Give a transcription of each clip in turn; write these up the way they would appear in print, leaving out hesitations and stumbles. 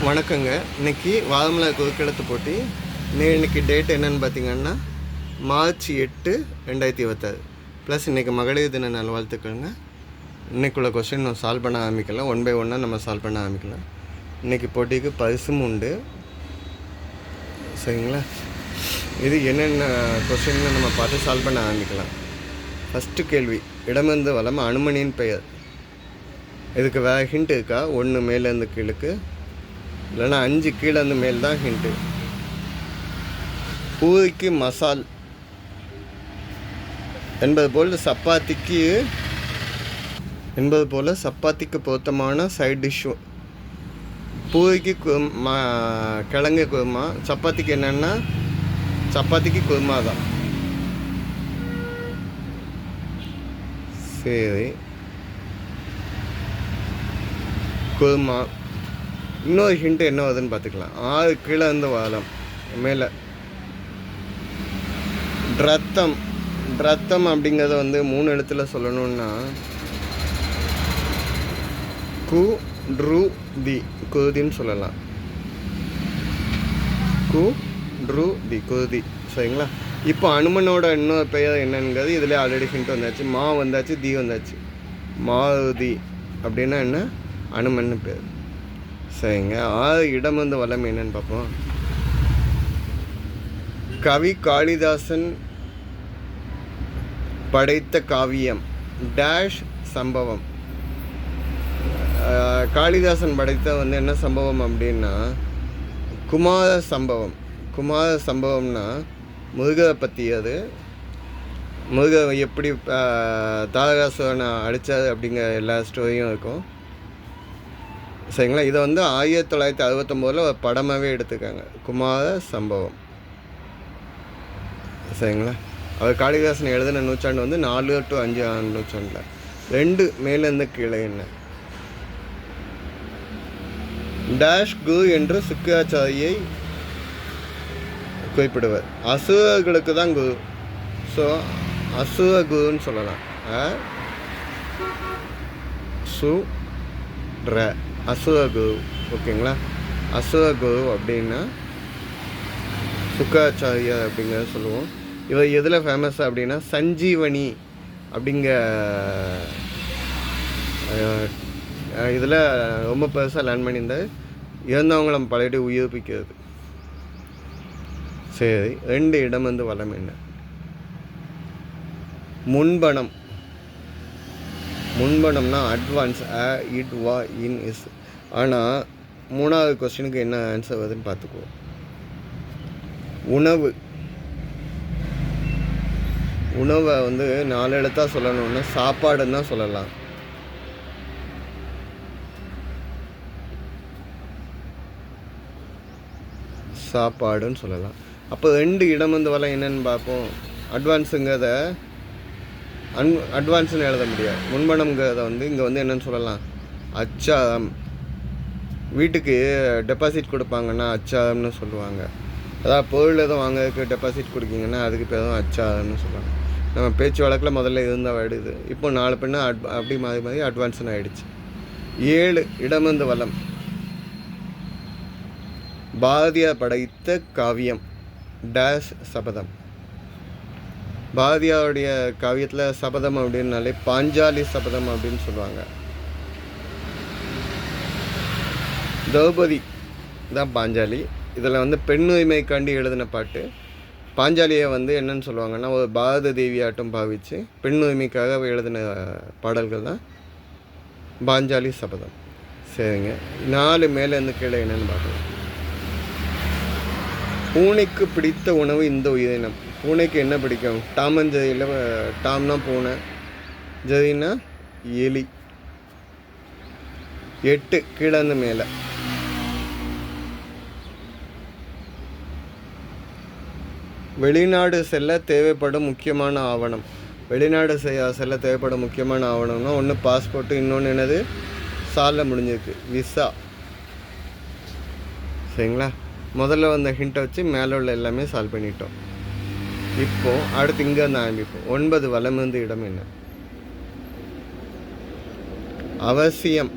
வணக்கங்க. இன்றைக்கி வாதமலை குறுக்கெழுத்து போட்டி. இன்றைக்கி டேட் என்னென்னு பார்த்தீங்கன்னா மார்ச் 8, 2026 ப்ளஸ் இன்றைக்கி மகளிர் தின நல்வாழ்த்துக்கள்ங்க. இன்றைக்குள்ள கொஸ்டின் நம்ம சால்வ் பண்ண ஆரம்பிக்கலாம். 1 by 1 நம்ம சால்வ் பண்ண ஆரம்பிக்கலாம். இன்றைக்கி போட்டிக்கு பரிசும் உண்டு. சரிங்களா? இது என்னென்ன கொஸ்டின்னு நம்ம பார்த்து சால்வ் பண்ண ஆரம்பிக்கலாம். ஃபஸ்ட்டு கேள்வி, இடமிருந்து வலம் அனுமனின் பெயர். இதுக்கு வேறு ஹிண்ட் இருக்கா? 1 மேலேருந்து கீழுக்கு, இல்லைன்னா 5 கீழேருந்து மேல் தான் ஹிண்ட்டு. பூரிக்கு மசால் என்பது போல் சப்பாத்திக்கு பொருத்தமான சைட் டிஷ்ஷு. பூரிக்கு கிழங்கு குருமா, சப்பாத்திக்கு என்னென்னா சப்பாத்திக்கு குருமா தான். சரி, குருமா. இன்னொரு ஹிண்ட்டு என்ன வருதுன்னு பார்த்துக்கலாம். 6 கீழே இருந்து வாரம் மேலே. ட்ரத்தம் அப்படிங்கிறத 3 எழுத்துல சொல்லணுன்னா கு ட்ரு தி, குருதின்னு சொல்லலாம். கு ட்ரு தி, குருதி. சரிங்களா? இப்போ அனுமனோட இன்னொரு பெயர் என்னங்கிறது இதில் ஆல்ரெடி ஹிண்ட் வந்தாச்சு. மா வந்தாச்சு, தி வந்தாச்சு. மாருதி அப்படின்னா என்ன? அனுமன்னு பேர். சரிங்க. 6 இடம் வலம் என்னன்னு பார்ப்போம். கவி காளிதாசன் படைத்த காவியம் டேஷ் சம்பவம். காளிதாசன் படைத்த என்ன சம்பவம் அப்படின்னா குமார சம்பவம். குமார சம்பவம்னா முருகரை பற்றி. அது முருகர் எப்படி தாரகாசுரனை அடித்தார் அப்படிங்கிற எல்லா ஸ்டோரியும் இருக்கும். சரிங்களா? இதை 1969 ஒரு படமாகவே எடுத்துக்காங்க, குமார சம்பவம். சரிங்களா? அவர் காளிதாசன் எழுதின நூற்றாண்டு 4 to 5 நூற்றாண்டில். 2 மேலேருந்து கீழே என்ன? டேஷ் குரு என்று சுக்கிராச்சாரியை குறிப்பிடுவர். அசுரர்களுக்கு தான் குரு. ஸோ அசுர குருன்னு சொல்லலாம். அசுரகுரு. ஓகேங்களா? அசுரகுரு அப்படின்னா சுக்காச்சாரியார் அப்படிங்கிறத சொல்லுவோம். இவர் எதில் ஃபேமஸ் அப்படின்னா சஞ்சீவனி அப்படிங்க இதில் ரொம்ப பெருசாக லேர்ன் பண்ணியிருந்தார். இறந்தவங்களை பழையடி உயிர்ப்பிக்கிறது. சரி, 2 இடம் வலம் என்ன? முன்பணம். முன்பணம்னா அட்வான்ஸ். இட் வா இன் இஸ். ஆனால் 3வது கொஸ்டினுக்கு என்ன ஆன்சர் வருதுன்னு பார்த்துக்குவோம். உணவு. உணவை 4 எழுத்தா சொல்லணும்னா சாப்பாடுன்னு தான் சொல்லலாம். சாப்பாடுன்னு சொல்லலாம். அப்போ 2 இடம் வலம் என்னன்னு பார்ப்போம். அட்வான்ஸுங்கிறத அட்வான்ஸ்னு எழுத முடியாது. முன்பணம்ங்கிறத இங்கே என்னென்னு சொல்லலாம்? அச்சாரம். வீட்டுக்கு டெபாசிட் கொடுப்பாங்கன்னா அச்சாரம்னு சொல்லுவாங்க. அதாவது பொருள் எதுவும் வாங்கிறதுக்கு டெபாசிட் கொடுக்கிங்கன்னா அதுக்கு பேர் தான் அச்சாரம்னு சொல்லுவாங்க. நம்ம பேச்சு வழக்கில் முதல்ல இருந்த வேர்டு இது. இப்போ 4 பெண்ணு அப்படி மாறி அட்வான்ஸ்னு ஆகிடுச்சு. 7 இடம் வலம். பாரதியார் படைத்த காவியம் டேஷ் சபதம். பாரதியாருடைய காவியத்தில் சபதம் அப்படின்னாலே பாஞ்சாலி சபதம் அப்படின்னு சொல்லுவாங்க. திரௌபதி தான் பாஞ்சாலி. இதில் பெண் உரிமைக்காண்டி எழுதின பாட்டு. பாஞ்சாலியை என்னன்னு சொல்லுவாங்கன்னா ஒரு பாரத தேவியாட்டம் பாவித்து பெண் உரிமைக்காக எழுதின பாடல்கள் தான் பாஞ்சாலி சபதம். சரிங்க. 4 மேலேருந்து கீழே என்னன்னு பார்க்கலாம். பூனைக்கு பிடித்த உணவு இந்த உயிரினம். பூனைக்கு என்ன பிடிக்கும்? டாம் அண்ட் ஜெரியில் டாம்னா பூனை, ஜெரினா எலி. 8 கீழேருந்து மேலே. வெளிநாடு செல்ல தேவைப்படும் முக்கியமான ஆவணம். வெளிநாடு செல்ல தேவைப்படும் முக்கியமான ஆவணம்னா ஒன்று பாஸ்போர்ட்டு, இன்னொன்று என்னது சாலில் முடிஞ்சிருக்கு விசா. சரிங்களா? முதல்ல ஹிண்ட்டை வச்சு மேலே உள்ள எல்லாமே சால்வ் பண்ணிட்டோம். இப்போது அடுத்து இங்கேருந்து ஆரம்பிப்போம். 9 வலமிருந்து இடம் என்ன? அவசியம்.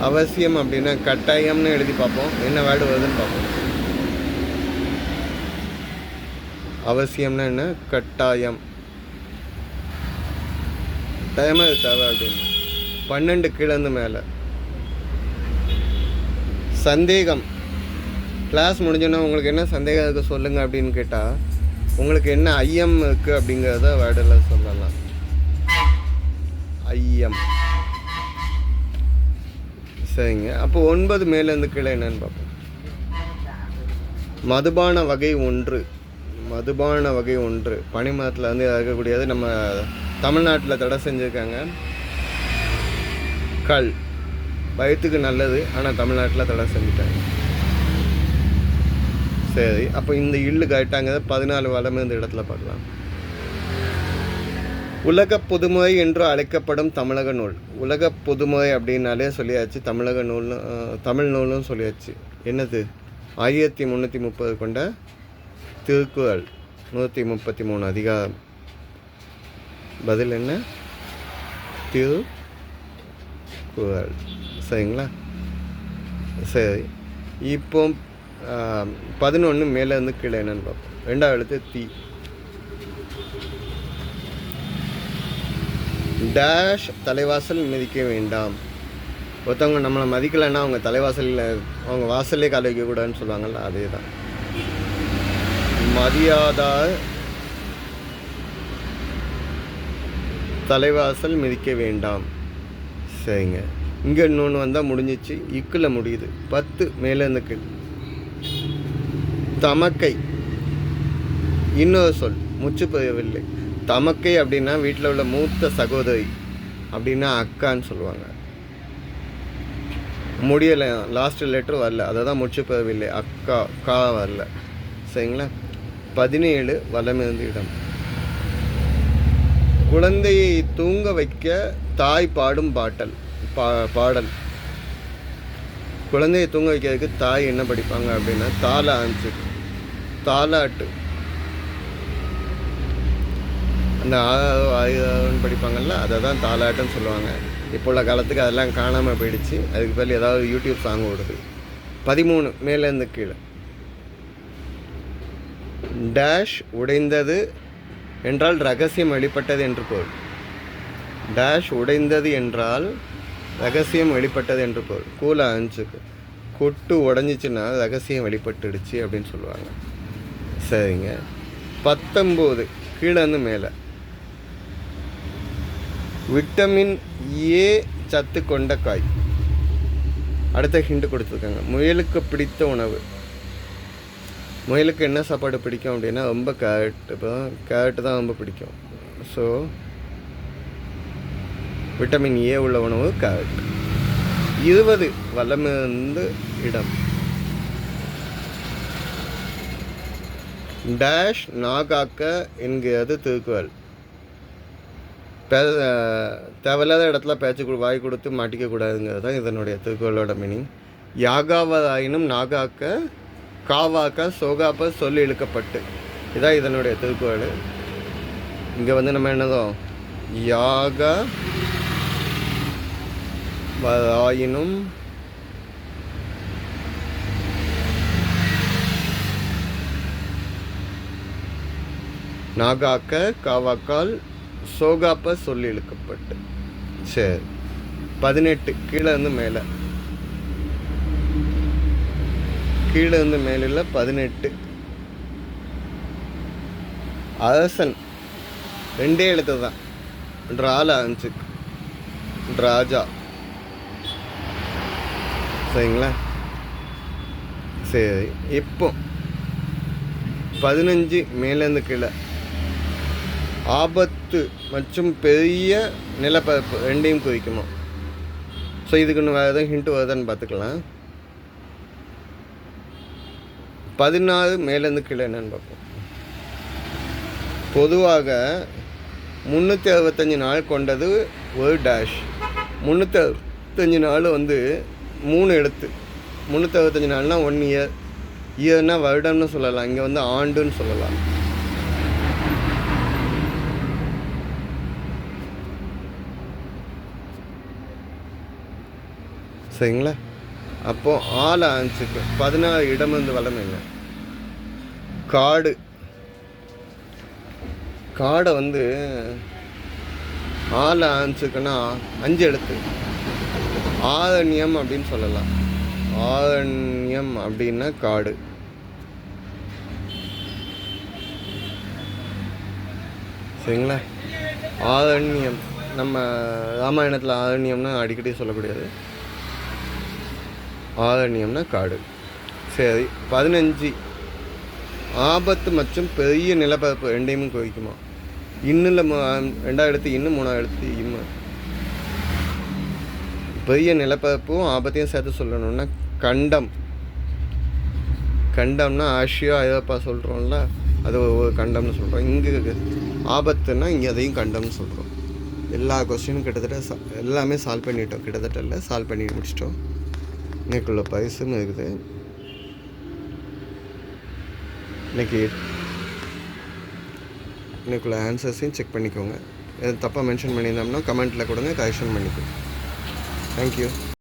அவசியம் அப்படின்னா கட்டாயம்னு எழுதி பார்ப்போம், என்ன வேர்டு வருதுன்னு பார்ப்போம். அவசியம்னா என்ன? கட்டாயம். கட்டாயமாக இது தேவை அப்படின்னு. 12 கீழேருந்து மேலே. சந்தேகம். கிளாஸ் முடிஞ்சோன்னா உங்களுக்கு என்ன சந்தேகம் இருக்குது சொல்லுங்கள் அப்படின்னு கேட்டால், உங்களுக்கு என்ன ஐயம் இருக்குது அப்படிங்கிறத வேர்டில் சொல்லலாம். ஐயம். சரிங்க. அப்போ 9 மேலேருந்து கீழே என்னன்னு பார்ப்போம். மதுபான வகை 1. மதுபான வகை 1 பனிமரத்தில் வந்து இருக்கக்கூடியது. நம்ம தமிழ்நாட்டில் தடை செஞ்சுருக்காங்க. கள் வயிற்றுக்கு நல்லது, ஆனால் தமிழ்நாட்டில் தடை செஞ்சுட்டாங்க. சரி, அப்போ இந்த இல்லு கரெக்டாங்க 14 வளம் இந்த இடத்துல பார்க்கலாம். உலக புதுமுறை என்று அழைக்கப்படும் தமிழக நூல். உலக புதுமுறை அப்படின்னாலே சொல்லியாச்சு, தமிழக நூல் தமிழ் நூலும் சொல்லியாச்சு. என்னது? 1330 கொண்ட திருக்குறள், 133 அதிகாரம். பதில் என்ன? திருக்குறள். சரிங்களா? சரி, இப்போ 11 மேலேருந்து கீழே என்னன்னு பார்ப்போம். 2வது எழுத்து தீ. டேஷ் தலைவாசல் மிதிக்க வேண்டாம். ஒருத்தவங்க நம்மளை மதிக்கலைன்னா அவங்க தலைவாசலில் அவங்க வாசல்லே கால வைக்கக்கூடாதுன்னு சொல்லுவாங்கள்ல, அதே தான். மரியாதை தலைவாசல் மிதிக்க வேண்டாம். சரிங்க. இங்கே இன்னொன்று வந்தால் முடிஞ்சிச்சு, இக்கில் முடியுது. 10 மேலேருந்து கீழ். தமக்கை. இன்னொரு சொல் முச்சு பெறவில்லை. தமக்கை அப்படின்னா வீட்டில் உள்ள மூத்த சகோதரி அப்படின்னா அக்கான்னு சொல்லுவாங்க. முடியலை, லாஸ்ட் லெட்ரு வரல, அதை தான் முச்சு பெறவில்லை. அக்கா, கா வரல. சரிங்களா? 17 வலமிருந்து இடம். குழந்தையை தூங்க வைக்க தாய் பாடும் பாடல். குழந்தையை தூங்க வைக்கிறதுக்கு தாய் என்ன படிப்பாங்க அப்படின்னா தாலாட்டு. அந்த படிப்பாங்கள்ல, அதை தான் தாலாட்டுன்னு சொல்லுவாங்க. இப்போ உள்ள காலத்துக்கு அதெல்லாம் காணாமல் போயிடுச்சு. அதுக்கு பதில் ஏதாவது யூடியூப் சாங் ஓடுது. 13 மேலேருந்து கீழே. டேஷ் உடைந்தது என்றால் ரகசியம் வெளிப்பட்டது என்று பொருள். டேஷ் உடைந்தது என்றால் ரகசியம் வெளிப்பட்டது என்று பொருள். கூல 5க்கு கொட்டு உடஞ்சிச்சுன்னா ரகசியம் வெளிப்பட்டுடுச்சு அப்படின்னு சொல்லுவாங்க. சரிங்க. 19 கீழேருந்து மேலே. விட்டமின் ஏ சத்து கொண்ட காய். அடுத்த ஹிண்ட் கொடுத்துருக்காங்க. முயலுக்கு பிடித்த உணவு. முயலுக்கு என்ன சாப்பாடு பிடிக்கும் அப்படின்னா ரொம்ப கேரட்டு தான் ரொம்ப பிடிக்கும். ஸோ விட்டமின் ஏ உள்ள உணவு கேரட். 20 வலமிருந்து இடம். டேஷ் நாகாக்க என்கிறது திருக்குறள். தேவையில்லாத இடத்துல பேச்சு வாய் கொடுத்து மாட்டிக்கக்கூடாதுங்கிறது தான் இதனுடைய திருக்குறளோட மீனிங். யாகாவதாயினும் நாகாக்க காவாக்க சோகாப்ப சொல்லி இழுக்கப்பட்டு, இதான் இதனுடைய திருக்குறள். இங்கே வந்து நம்ம என்னதோ யாக வதாயினும் நாகாக்க காவாக்கால் சோகாப்ப சொல்லி இழுக்கப்பட்டு. சரி, 18 கீழே இருந்து மேலே. கீழே இருந்து மேலே இல்லை, 18. அரசன் 2 எழுத்து தான். ட்ரால 5 ராஜா. சரிங்களா? சரி, இப்போ 15 மேலேருந்து கீழே. ஆபத்து மற்றும் பெரிய நிலப்பரப்பு 2ஐயும் குறிக்கணும். ஸோ இதுக்கு இன்னும் வேறு எதாவது ஹிண்ட்டு வருதான்னு பார்த்துக்கலாம். 16 மேலேருந்து கீழே என்னன்னு பார்ப்போம். பொதுவாக 365 நாள் கொண்டது ஒரு டேஷ். 365 நாள் வந்து 3 எழுத்து. 365 நாள்னால் 1 இயர். இயர்னால் வருடம்னு சொல்லலாம், இங்கே வந்து ஆண்டுன்னு சொல்லலாம். சரிங்களா? அப்போது ஆள் ஆன்ஸுக்கு 14 இடம் வந்து வளமைங்க. காடு காடை வந்து ஆள் ஆன்ஸுக்குன்னா 5 எழுத்து. ஆரண்யம் அப்படின்னு சொல்லலாம். ஆரண்யம் அப்படின்னா காடு. சரிங்களா? ஆரண்யம் நம்ம ராமாயணத்தில் ஆரண்யம்னா அடிக்கடி சொல்லக்கூடியது. ஆரண்யம்னா காடு. சரி. 15 ஆபத்து மற்றும் பெரிய நிலப்பரப்பு ரெண்டையும் குறிக்குமா? இன்னில் 2ஆம் எழுத்து இன்னு, 3ஆம் எழுத்து இம்மு. பெரிய நிலப்பரப்பும் ஆபத்தையும் சேர்த்து சொல்லணும்னா கண்டம். கண்டம்னா ஆசியா ஐரோப்பா சொல்கிறோம்ல, அது ஒரு கண்டம்னு சொல்கிறோம். இங்கே ஆபத்துன்னா இங்கே அதையும் கண்டம்னு சொல்கிறோம். எல்லா கொஸ்டினும் கிட்டத்தட்ட எல்லாமே சால்வ் பண்ணிட்டோம். கிட்டத்தட்ட இல்லை, சால்வ் பண்ணி முடிச்சிட்டோம். இன்னைக்குள்ள பரிசும் இருக்குது. இன்னைக்குள்ள ஆன்சர்ஸையும் செக் பண்ணிக்கோங்க. எது தப்பாக மென்ஷன் பண்ணியிருந்தோம்னா கமெண்ட்டில் கொடுங்க, கரெக்ஷன் பண்ணிக்கோங்க. தேங்க்யூ.